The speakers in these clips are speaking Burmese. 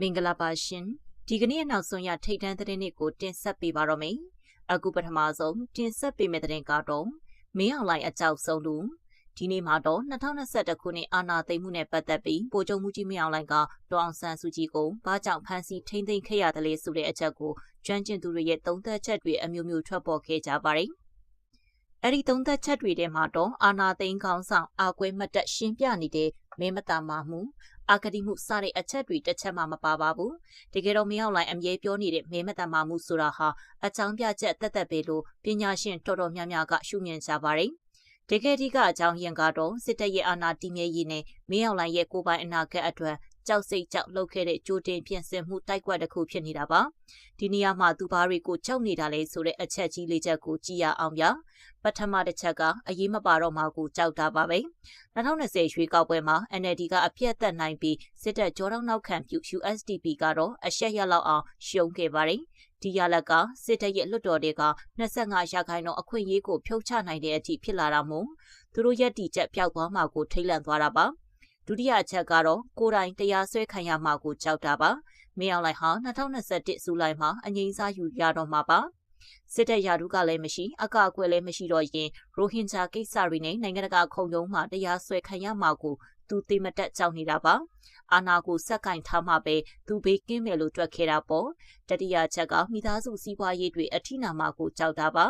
မင်္ဂလာပါရှင်ဒီကနေ့နောက်ဆုံးရထိတ်တန်းသတင်းတွေကိုတင်ဆက်ပေးပါတော့မယ်အခုပထမဆုံးတင်ဆက်ပေးမယ့်သတင်းကတော့မင်းအောင်လှိုင်အကြောက်ဆုံးလူဒီနေ့မှာတော့2021ခုနှစ်အာဏာသိမ်းမှုနဲ့ပတ်သက်ပြီးဗိုလ်ချုပ်မှုကြီးမင်းအောင်လှိုင်ကဒေါအောင်ဆန်းစုကြည်ကိုဘာကြောင့်ဖမ်းဆီးထိန်းသိမ်းခဲ့ရတယ်လဲဆိုတဲ့အချက်ကိုကျွမ်းကျင်သူတွေရဲ့သုံးသပ်ချက်တွေအမျိုးမျိုးထွက်ပေါ်ခဲ့ကြပါတယ်အဲ့ဒီသုံးသပ်ချက်တွေထဲမှာတော့အာဏာသိမ်းကောင်းဆောင်အာကွဲမတ်တက်ရှင်းပြနေတဲ့မင်းမတမာမှုအာဂတိမှုစတဲ့အချက်တွေတစ်ချက်မှမပါပါဘူးတကယ်တော့မင်းအောင်လှိုင်အမြဲပြောနေတဲ့မင်းမတမာမှုဆိုတာဟာအကြောင်းပြချက်တက်တက်ပဲလို့ပညာရှင်တော်တော်များများကရှုမြင်ကြပါတယ်တကယ်ဒီကအကြောင်းရင်းကတော့စစ်တပ်ရဲ့အာဏာတည်မြဲရေးနဲ့မင်းအောင်လှိုင်ရဲ့ကိုယ်ပိုင်အနာဂတ်အတွက်ကြောက်စိတ်ကြောက်လှုပ်ခဲ့တဲ့ကြိုတင်ပြင်ဆင်မှုတိုက်ကွက်တစ်ခုဖြစ်နေတာပါဒီနေရာမှာသူဘာတွေကိုကြောက်နေတာလဲဆိုတဲ့အချက်ကြီးလေးချက်ကိုကြည့်ရအောင်ဗျာပထမတစ်ချက်ကအရေးမပါတော့မှကိုကြောက်တာပါပဲ2020ရွေးကောက်ပွဲမှာ NLD ကအပြတ်သက်နိုင်ပြီးစစ်တပ်ကြောတောင်းနောက်ခံပြု USDP ကတော့အရှက်ရလောက်အောင်ရှုံးခဲ့ပါတယ်ဒီရလက်ကစစ်တပ်ရဲ့လွှတ်တော်တွေက25ရာခိုင်နှုန်းအခွင့်အရေးကိုဖြုတ်ချနိုင်တဲ့အထိဖြစ်လာတာမို့သူတို့ရက်တီချက်ပျောက်သွားမှကိုထိတ်လန့်သွားတာပါဒုတိယအချက်ကတော့ကိုယ်တိုင်တရားစွဲခံရမှာကိုကြောက်တာပါမင်းအောင်လှိုင်ဟာ2021ဇူလိုင်မှာအငြိမ်းစားယူရတော့မှာပါစစ်တပ်ရာထူးကလည်းမရှိအကာအကွယ်လည်းမရှိတော့ရင်ရိုဟင်ဂျာကိစ္စတွေနဲ့နိုင်ငံတကာခုံရုံးမှာတရားစွဲခံရမှာကိုသူသိမတက်ကြောက်နေတာပါအာဏာကိုစက်ကင်ထားမှပဲသူဘေးကင်းမယ်လို့တွက်ခဲ့တာပေါ့တတိယချက်ကမိသားစုစီးပွားရေးတွေအထိနာမှာကိုကြောက်တာပါ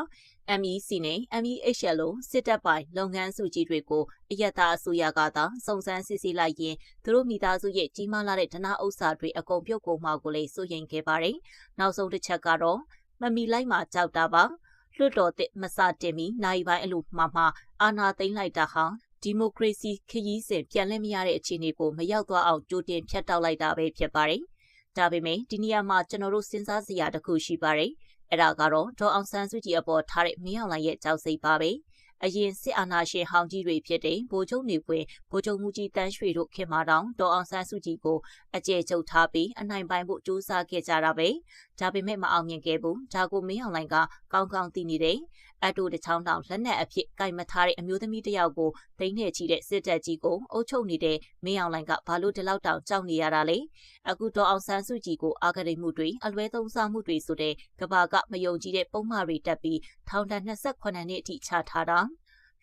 MEC နဲ့ MEHL လို့စစ်တပ်ပိုင်လုပ်ငန်းစုကြီးတွေကိုအယက်သားအစိုးရကသာစုံစမ်းစစ်ဆေးလိုက်ရင်သူတို့မိသားစုရဲ့ကြီးမားလာတဲ့ဒနာဥစ္စာတွေအကုန်ပြုတ်ကုန်မှာကိုလည်းစိုးရိမ်ခဲ့ပါတယ်နောက်ဆုံးတစ်ချက်ကတော့မမီလိုက်မှာကြောက်တာပါလွှတ်တော်တစ်မစတင်မီနိုင်ပိုင်းအလိုမှာအာဏာသိမ်းလိုက်တာဟာဒီမိုကရေစီခရီးစဉ်ပြန်လည်မရတဲ့အခြေအနေကိုမရောက်သွားအောင်ကြိုတင်ဖြတ်တောက်လိုက်တာပဲဖြစ်ပါတယ်ဒါပေမဲ့ဒီနေရာမှာကျွန်တော်တို့စဉ်းစားစရာတစ်ခုရှိပါတယ်အဲ့ဒါကတော့ဒေါအောင်ဆန်းစုကြည်အပေါ်ထားတဲ့မင်းအောင်လှိုင်ရဲ့ကြောက်စိတ်ပါပဲအရင်စစ်အာဏာရှင်ဟောင်းကြီးတွေဖြစ်တဲ့ဗိုလ်ချုပ်နေပွင့်ဗိုလ်ချုပ်မှုကြီးတန်းရွှေတို့ခင်မာတောင်ဒေါအောင်ဆန်းစုကြည်ကိုအကျယ်ချုပ်ထားပြီးအနိုင်ပိုင်းဖို့ကြိုးစားခဲ့ကြတာပဲဒါပေမဲ့မအောင်မြင်ခဲ့ဘူးဒါကိုမင်းအောင်လှိုင်ကကောင်းကောင်းသိနေတယ်အတူတချောင်းတောင်လက်နက်အဖြစ်ကင်မထားတဲ့အမျိုးသမီးတယောက်ကိုသိန်းနဲ့ချီတဲ့စစ်တပ်ကြီးကိုအုပ်ချုပ်နေတဲ့မင်းအောင်လှိုင်ကဘာလို့ဒီလောက်တောင်ကြောက်နေရတာလဲအခုတော့အောင်ဆန်းစုကြည်ကိုအာဂတိမှုတွေအလွဲသုံးစားမှုတွေဆိုတဲ့ကဘာကမယုံကြည်တဲ့ပုံမှားတွေတက်ပြီးထောင်ဒဏ်28နှစ်အထိချထားတာ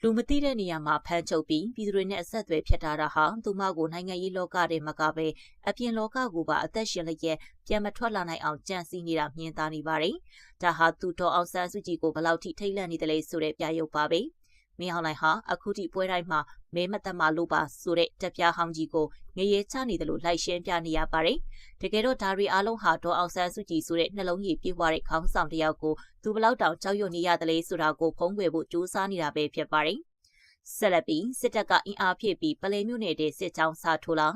လူမသိတဲ့နေရာမှာဖမ်းချုပ်ပြီးပြည်သူတွေနဲ့အဆက်အသွယ်ဖြစ်ထားတာဟာသူမကိုနိုင်ငံရေးလောကထဲမှာကပဲအပြင်လောကကိုပါအသက်ရှင်လျက်ပြန်မထွက်လာနိုင်အောင်ကြံစည်နေတာမြင်သာနေပါတယ်။ဒါဟာသူတော်အောင်ဆန်းစုကြည်ကိုဘယ်လောက်ထိထိတ်လန့်နေတယ်လဲဆိုတဲ့ပြရုပ်ပါပဲ။မင်းအောင်လှိုင်ဟာအခုထိပွဲတိုင်းမှာမဲမသက်မှလို့ပါဆိုတဲ့တက်ပြားဟောင်းကြီးကိုငရဲချနေတယ်လို့လိုက်ရှင်းပြနေရပါတယ်။တကယ်တော့ဒါရီအားလုံးဟာဒေါအောင်ဆန်းစုကြည်ဆိုတဲ့နှလုံးရည်ပြေးပွားတဲ့ခေါင်းဆောင်တစ်ယောက်ကိုသူဘလောက်တောင်ကြောက်ရွံ့နေရတယ်လဲဆိုတာကိုဖုံးကွယ်ဖို့ကြိုးစားနေတာပဲဖြစ်ပါတယ်။ဆက်လက်ပြီးစစ်တပ်ကအင်အားဖြည့်ပြီးပလဲမြို့နယ်တဲ့စစ်ကြောင်းစာထိုးလာ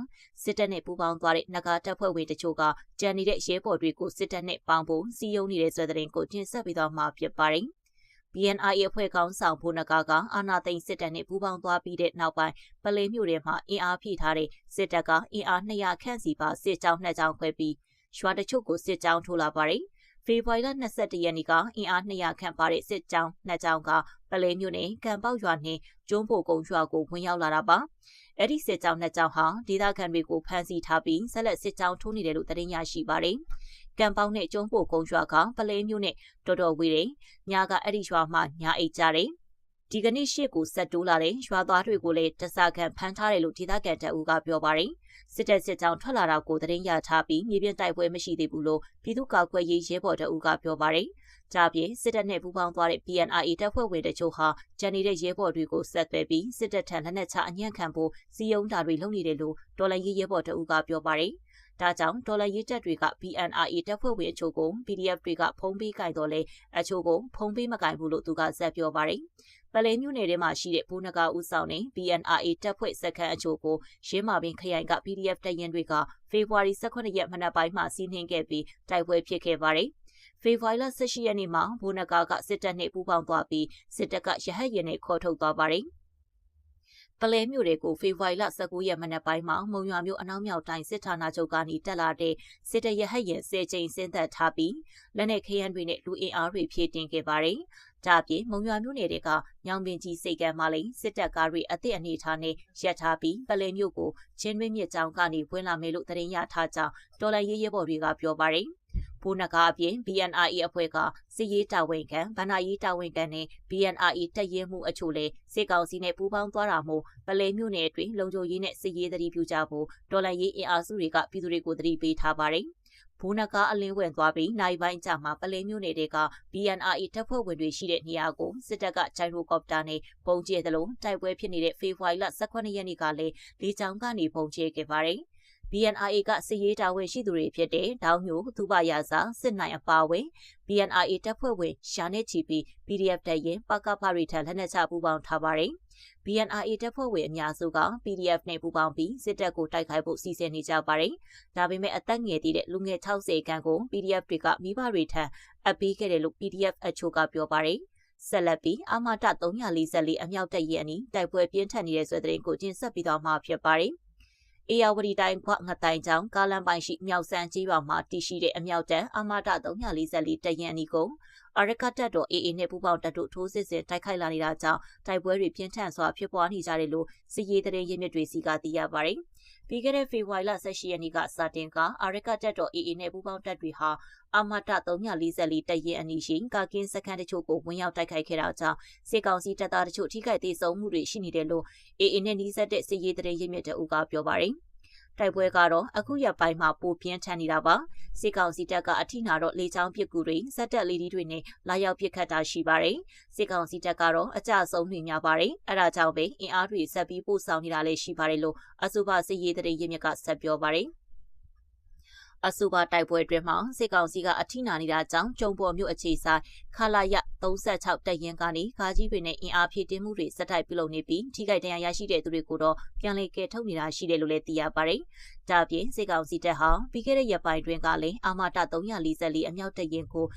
စစ်တပ်နဲ့ပူးပေါင်းသွားတဲ့နဂါတပ်ဖွဲ့ဝင်တချို့ကကြံနေတဲ့ရဲဘော်တွေကိုစစ်တပ်နဲ့ပေါင်းဖို့စီယုံနေတဲ့ဆွဲတဲ့ကိုတင်ဆက်ပြီးတော့မှဖြစ်ပါတယ်။ BNI အဖွဲ့ခေါင်းဆောင်ဘိုနဂါကအာနာသိန်းစစ်တပ်နဲ့ပူးပေါင်းသွားပြီးတဲ့နောက်ပိုင်းပလဲမြို့ထဲမှာအင်အားဖြည့်ထားတဲ့စစ်တပ်ကအင်အား200ခန့်စီပါစစ်ကြောင်း2ကြောင်းခွဲပြီးရွာတချို့ကိုစစ်ကြောင်းထိုးလာပါတယ်။ဖေဖော်ဝါရီလ22ရက်နေ့ကအင်အား200ခန့်ပါတဲ့စစ်ကြောင်း2ကြောင်းကပလဲမြို့နယ်ကံပေါက်ရွာနဲ့ကျွန်းပိုကုန်းရွာကိုဝင်ရောက်လာတာပါ။အဲ့ဒီစစ်ကြောင်း2ကြောင်းဟာဒေသခံတွေကိုဖမ်းဆီးထားပြီးဆက်လက်စစ်ကြောင်းထိုးနေတယ်လို့သတင်းရရှိပါတယ်။ကံပေါက်နဲ့ကျွန်းပိုကုန်းရွာကပလဲမြို့နဲ့တော်တော်ဝေးတယ်။ညကအဲ့ဒီရွာမှာညအိတ်ကြတယ်။ဒီကနေ့ရှေ့ကိုဆက်တိုးလာတဲ့ရွာသားတွေကိုလည်းတစကန်ဖမ်းထားတယ်လို့ဒေသခံတပ်ဦးကပြောပါတယ်။စစ်တပ်စစ်ကြောင်းထွက်လာတာကိုသတင်းရထားပြီးမြေပြင်တိုက်ပွဲမရှိသေးဘူးလို့ပြည်သူ့ကာကွယ်ရေးရဲဘော်တပ်ဦးကပြောပါတယ်။ကြပြင်စစ်တပ်နဲ့ပူးပေါင်းသွားတဲ့ BNI တပ်ဖွဲ့ဝင်တချို့ဟာကျန်နေတဲ့ရဲဘော်တွေကိုဆက်သွယ်ပြီးစစ်တပ်ထံလက်နက်ချအညံ့ခံဖို့စီယုံတာတွေလုပ်နေတယ်လို့တော်လိုင်းရေးရဲဘော်တပ်ဦးကပြောပါတယ်။ဒါကြောင့်တော်လိုင်းရေးတပ်တွေက BNI တပ်ဖွဲ့ဝင်အချို့ကို PDF တွေကဖုံးပေးကြိုက်တော့လဲအချို့ကိုဖုံးပေးမကြိုက်ဘူးလို့သူကဆက်ပြောပါတယ်။ပလဲမြို့နယ်ထဲမှာရှိတဲ့ဘူနဂါဦးဆောင်တဲ့ BNI တပ်ဖွဲ့စခန်းအချို့ကိုရင်းမာပင်ခရိုင်က PDF တပ်ရင်းတွေကဖေဖော်ဝါရီ18ရက်မနက်ပိုင်းမှာစီးနှင်းခဲ့ပြီးတိုက်ပွဲဖြစ်ခဲ့ပါတယ်။ဖေဖော်ဝါရီလ18ရက်နေ့မှာဘူနဂါကစစ်တပ်နဲ့ပူးပေါင်းသွားပြီးစစ်တပ်ကရဟတ်ရင်နဲ့ခေါ်ထုတ်သွားပါတယ်။ ပလဲမြို့တွေကိုဖေဖော်ဝါရီလ19ရက်မနက်ပိုင်းမှာမုံရွာမြို့အနောက်မြောက်တိုင်းစစ်ဌာနချုပ်ကနေတက်လာတဲ့စစ်တရဟတ်ရင်10ကြိမ်ဆင်းသက်ထားပြီးလက်နက်ခဲယမ်းတွေနဲ့လူအင်အားတွေဖြည့်တင်ခဲ့ပါတယ်။ဒါ့အပြင်မုံရွာမြို့နယ်တွေကညောင်ပင်ကြီးစိတ်ကမ်းမှလည်းစစ်တပ်ကားတွေအသစ်အနေထားနဲ့ရပ်ထားပြီးပလဲမြို့ကိုချင်းတွင်းမြစ်ကြောင်းကနေဝင်လာမယ်လို့သတင်းရထားကြောင်းတော်လှန်ရေးရဲဘော်တွေကပြောပါတယ်။ဘိုးနဂါအပြင် BNRE အဖွဲ့ကစစ်ရေးတာဝန်ခံဗဏ္ဍာရေးတာဝန်ခံနဲ့ BNRE တပ်ရင်းမှုအချို့လည်းစစ်ကောင်စီနဲ့ပူးပေါင်းသွားတာမို့ပလဲမြို့နယ်အတွင်းလုံခြုံရေးနဲ့စစ်ရေးသတိပြုကြဖို့တော်လှန်ရေးအင်အားစုတွေကပြည်သူတွေကိုသတိပေးထားပါတယ်။ဘိုးနဂါအလင်းဝင်သွားပြီးနိုင်ပိုင်းကြမှာပလဲမြို့နယ်တွေက BNRE တပ်ဖွဲ့ဝင်တွေရှိတဲ့နေရာကိုစစ်တပ်ကဂျိုင်ရိုကော်ပတာနဲ့ပုံကျဲသလိုတိုက်ပွဲဖြစ်နေတဲ့ဖေဖော်ဝါရီလ18ရက်နေ့ကလည်းလေကြောင်းကနေပုံကျဲခဲ့ပါတယ်။ BNRE ကစစ်ရေးတာဝန်ရှိသူတွေဖြစ်တဲ့ဒေါင်းမျိုးသူပရာဇာစစ်နိုင်အပါဝင် BNRE တပ်ဖွဲ့ဝင်ရှာနေချီပြီး PDF တပ်ရင်ပကဖရီထံလက်နက်ချပူးပေါင်းထားပါတယ်။ BNRE တပ်ဖွဲ့ဝင်အများစုက PDF နဲ့ပူးပေါင်းပြီးစစ်တပ်ကိုတိုက်ခိုက်ဖို့စီစဉ်နေကြပါတယ်။ဒါပေမဲ့အသက်ငယ်သေးတဲ့လူငယ်60ခန့်ကို PDF တွေကမိဘတွေထံအပ်ပေးခဲ့တယ်လို့ PDF အချို့ကပြောပါတယ်။ဆက်လက်ပြီးအမတ344အမြောက်တပ်ရင်းအနီးတိုက်ပွဲပြင်းထန်နေတဲ့ဆိုတဲ့သတင်းကိုတင်ဆက်ပြီးတော့မှာဖြစ်ပါတယ်။အေယာဝတီတိုင်းခွငတိုင်ကျောင်းကားလမ်းပိုင်းရှိမြောက်စမ်းကြီးရွာမှာတည်ရှိတဲ့အမြောက်တန်းအမတ344တရင်အနီးကိုအရကတက်တော် AA နဲ့ပူးပေါင်းတပ်တို့ထိုးစစ်ဆင်တိုက်ခိုက်လာနေတာကြောင့်တိုက်ပွဲတွေပြင်းထန်စွာဖြစ်ပွားနေကြတယ်လို့စစ်ရေးသတင်းရင်းမြစ်တွေစီကသိရပါတယ်။ပြီးခဲ့တဲ့ဖေဖော်ဝါရီလ18ရက်နေ့ကစတင်ကအရကတက်တော် AA နဲ့ပူးပေါင်းတပ်တွေဟာအမတ344တရင်အနီးရှိကာကင်းစခန်းတချို့ကိုဝင်ရောက်တိုက်ခိုက်ခဲ့တာကြောင့်စစ်ကောင်စီတပ်သားတချို့ထိခိုက်ဒေဆုံးမှုတွေရှိနေတယ်လို့ AA နဲ့နှီးစပ်တဲ့စစ်ရေးသတင်းရင်းမြစ်တအုပ်ကပြောပါတယ်။တိုက်ပွဲကတော့အခုရက်ပိုင်းမှာပိုပြင်းထန်နေတာပါစစ်ကောင်စီတပ်ကအထိနာတော့လေချောင်းပစ်ကူတွေစက်တက်လေဒီတွေနဲ့လာရောက်ပစ်ခတ်တာရှိပါတယ်စစ်ကောင်စီတပ်ကတော့အကြဆုံးတွေများပါတယ်အဲဒါကြောင့်ပဲအင်အားတွေဆက်ပြီးပို့ဆောင်နေတာလည်းရှိပါတယ်လို့အဆိုပါစစ်ရေးသတင်းရင်းမြစ်ကဆက်ပြောပါတယ်အဆိုပါတိုက်ပွဲအတွင်းမှာစစ်ကောင်စီကအထိနာနေတာကြောင့်ကျုံပေါ်မြို့အခြေဆိုင်ခလာရ36တပ်ရင်းကနေကားကြီးတွေနဲ့အင်အားဖြည့်တင်းမှုတွေစက်တိုက်ပြုလုပ်နေပြီးထိခိုက်ဒဏ်ရာရရှိတဲ့သူတွေကိုတော့ပြန်လည်ကယ်ထုတ်နေတာရှိတယ်လို့လည်းသိရပါတယ်။ဒါ့အပြင်စစ်ကောင်စီတပ်ဟာပြီးခဲ့တဲ့ရက်ပိုင်းတွင်ကလည်းအာမတ344အမြောက်တပ်ရင်းကို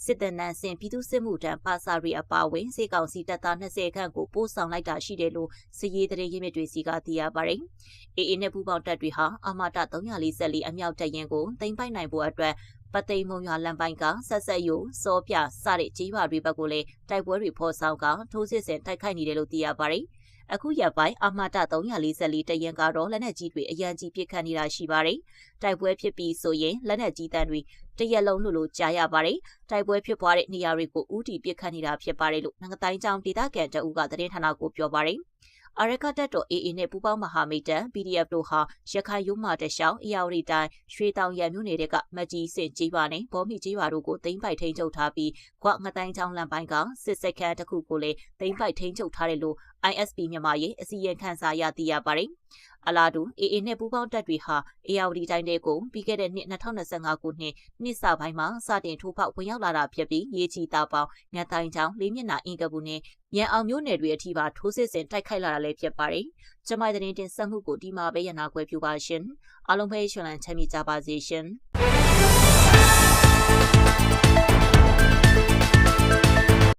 စစ်တပ်နန်းစင်ပြည်သူ့စစ်မှုထမ်းပါစာရီအပါဝင်စစ်ကောင်စီတပ်သား20ခန့်ကိုပို့ဆောင်လိုက်တာရှိတယ်လို့စစ်ရေးသတင်းရင်းမြစ်တွေစီကသိရပါတယ်။ AA နဲ့ပူးပေါင်းတပ်တွေဟာအာမတ344အမြောက်တပ်ရင်းကိုသိမ်းပိုက်နိုင်ဖို့အတွက်ပသိမ်မုံရွာလမ်းပိုင်းကဆက်ဆက်ယိုစောပြစတဲ့ကြီးရွာတွေဘက်ကိုလည်းတိုက်ပွဲတွေဖော်ဆောင်ကထိုးစစ်ဆင်တိုက်ခိုက်နေတယ်လို့သိရပါတယ်။အခုရက်ပိုင်းအာမတ344တရင်ကတော့လက်နက်ကြီးတွေအရန်ကြီးပစ်ခတ်နေတာရှိပါတယ်။တိုက်ပွဲဖြစ်ပြီးဆိုရင်လက်နက်ကြီးတန်းတွေတရက်လုံးလို့ကြားရပါတယ်။တိုက်ပွဲဖြစ်ပွားတဲ့နေရာတွေကိုဥတီပစ်ခတ်နေတာဖြစ်ပါတယ်လို့နိုင်ငံတိုင်းကျောင်းဒေသခံတအုပ်ကသတင်းဌာနကိုပြောပါတယ်။အရကတက်တော် AA နဲ့ပူးပေါင်းမဟာမိတ်တပ် PDF တို့ဟာရခိုင်ရိုးမာတရှောင်းအေယာဝတီတိုင်းရွှေတောင်ရံမြို့နယ်ကမကြီးစင်ကြီးရွာနဲ့ဘောမီကြီးရွာတို့ကိုသိမ်းပိုက်ထိန်းချုပ်ထားပြီးခွငတိုင်းချောင်းလမ်းပိုင်းကစစ်စခန်းတစ်ခုကိုလည်းသိမ်းပိုက်ထိန်းချုပ်ထားတယ်လို့ ISP မြန်မာရဲ့အစီရင်ခံစာရသိရပါတယ်။အလားတူ AA နဲ့ပူးပေါင်းတပ်တွေဟာအေယာဝတီတိုင်းတွေကိုပြီးခဲ့တဲ့နှစ်2025ခုနှစ်စပိုင်းမှာစတင်ထိုးဖောက်ဝင်ရောက်လာတာဖြစ်ပြီးရေချီတာပေါင်ငတ်တိုင်းချောင်းလေးမျက်နှာအင်ကပူနဲ့ရန်အောင်မြို့နယ်တွေအထိပါထိုးစစ်ဆင်တိုက်ခိုက်လာတာလည်းဖြစ်ပါတယ်။ကျမတဲ့တင်ဆက်မှုကိုဒီမှာပဲရနာခွဲပြပါရှင်။အားလုံးပဲရှင်လန်းချမ်းမြေ့ကြပါစေရှင်။